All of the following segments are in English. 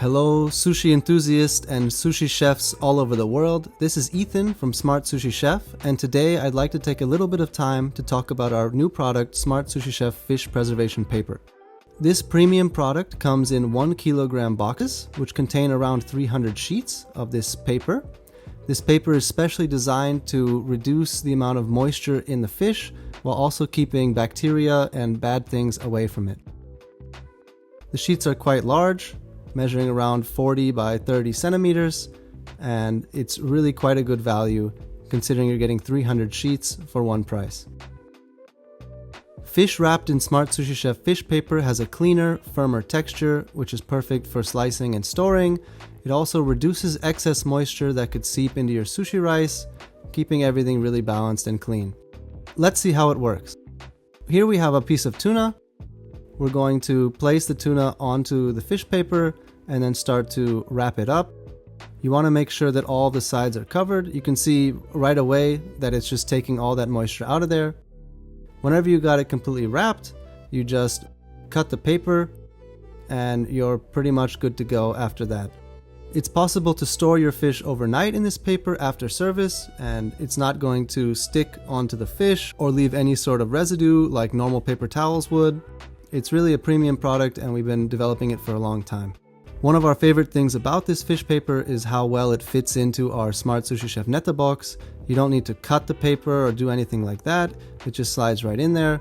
Hello, sushi enthusiasts and sushi chefs all over the world. This is Ethan from Smart Sushi Chef, and today I'd like to take a little bit of time to talk about our new product, Smart Sushi Chef Fish Preservation Paper. This premium product comes in 1 kilogram boxes, which contain around 300 sheets of this paper. This paper is specially designed to reduce the amount of moisture in the fish while also keeping bacteria and bad things away from it. The sheets are quite large, measuring around 40 by 30 centimeters, and it's really quite a good value considering you're getting 300 sheets for one price. Fish wrapped in Smart Sushi Chef fish paper has a cleaner, firmer texture, which is perfect for slicing and storing. It also reduces excess moisture that could seep into your sushi rice, keeping everything really balanced and clean. Let's see how it works. Here we have a piece of tuna. We're going to place the tuna onto the fish paper and then start to wrap it up. You want to make sure that all the sides are covered. You can see right away that it's just taking all that moisture out of there. Whenever you got it completely wrapped, you just cut the paper and you're pretty much good to go after that. It's possible to store your fish overnight in this paper after service, and it's not going to stick onto the fish or leave any sort of residue like normal paper towels would. It's really a premium product and we've been developing it for a long time. One of our favorite things about this fish paper is how well it fits into our Smart Sushi Chef Netta box. You don't need to cut the paper or do anything like that. It just slides right in there,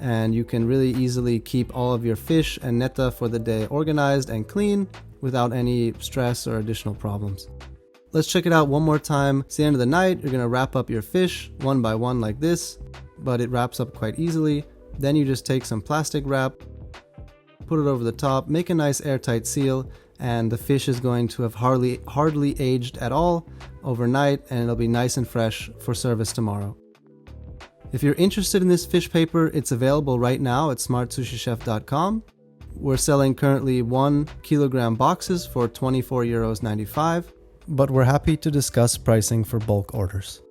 and you can really easily keep all of your fish and netta for the day organized and clean without any stress or additional problems. Let's check it out one more time. It's the end of the night. You're going to wrap up your fish one by one like this, but it wraps up quite easily. Then you just take some plastic wrap, put it over the top, make a nice airtight seal, and the fish is going to have hardly aged at all overnight, and it'll be nice and fresh for service tomorrow. If you're interested in this fish paper, it's available right now at smartsushichef.com. We're selling currently 1 kilogram boxes for €24.95, but we're happy to discuss pricing for bulk orders.